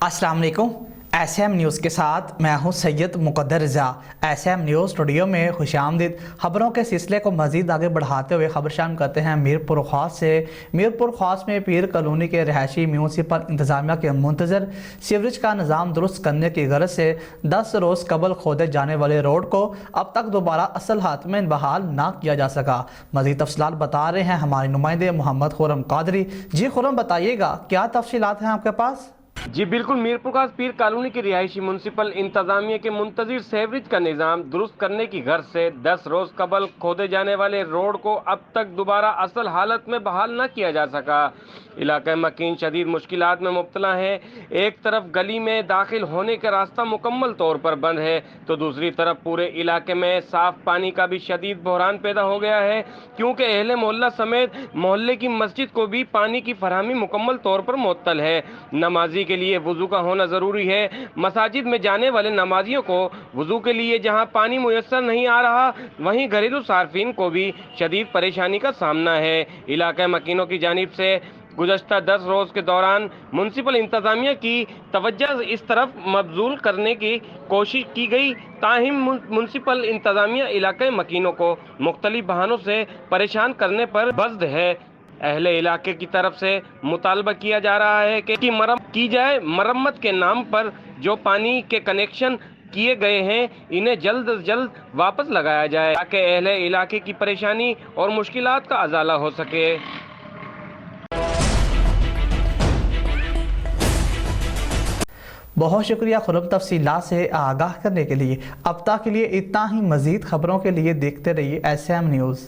अस्सलाम वालेकुम। SM news के साथ मैं हूं सैयद मुक़द्दर रज़ा। SM न्यूज़ स्टूडियो में खुशामदीद। खबरों के सिलसिले को मज़ीद आगे बढ़ाते हुए खबर शामिल करते हैं मीरपुरखास से। मीरपुरखास में पीर कॉलोनी के रहायशी म्यूनसिपल इंतज़ामिया के मुंतज़र सीवरेज का निज़ाम दुरुस्त करने की गरज से 10 रोज़ कबल खोदे जाने वाले रोड को अब तक दोबारा असल हाथ में बहाल ना किया जा सका। मज़ीद तफसीलात बता रहे हैं हमारे नुमाइंदे मोहम्मद खुर्रम कादरी। जी खुर्रम, बताइएगा क्या तफसीलात हैं आपके पास? जी बिल्कुल, मीरपुरखास पीर कॉलोनी की रिहायशी म्यूनसिपल इंतजामिया के मुंतज़िर सेवरेज का निज़ाम दुरुस्त करने की गर्ज से 10 रोज कबल खोदे जाने वाले रोड को अब तक दोबारा असल हालत में बहाल न किया जा सका। इलाका मकीन शदीद मुश्किलात में मुब्तला है। एक तरफ गली में दाखिल होने का रास्ता मुकम्मल तौर पर बंद है तो दूसरी तरफ पूरे इलाके में साफ पानी का भी शदीद बहरान पैदा हो गया है, क्योंकि अहले मोहल्ला समेत मोहल्ले की मस्जिद को भी पानी की फरहमी मुकम्मल तौर पर मुअत्तल है। नमाजी के लिए वुजू का होना ज़रूरी है। मसाजिद में जाने वाले नमाजियों को वुजू के लिए जहां पानी मुयस्सर नहीं आ रहा, वहीं घरेलू सार्फिन को भी शदीद परेशानी का सामना है। इलाका मकीनों की जानिब से गुज़श्ता 10 रोज़ के दौरान म्यूनसिपल इंतज़ामिया की तवज्जो इस तरफ मबजूल करने की कोशिश की गई, ताहिम म्यूनसिपल इंतज़ामिया इलाके मकीनों को मुख्तलिफ बहानों से परेशान करने पर बज़्द है। अहले इलाके की तरफ से मुतालबा किया जा रहा है कि मरम्मत की जाए। मरम्मत के नाम पर जो पानी के कनेक्शन किए गए हैं, इन्हें जल्द अज जल्द वापस लगाया जाए ताकि अहले इलाके की परेशानी और मुश्किलात का अजाला हो सके। बहुत शुक्रिया खुर्रम, तफसीलात से आगाह करने के लिए। अब तक के लिए इतना ही। मज़ीद खबरों के लिए देखते रहिए SM न्यूज़।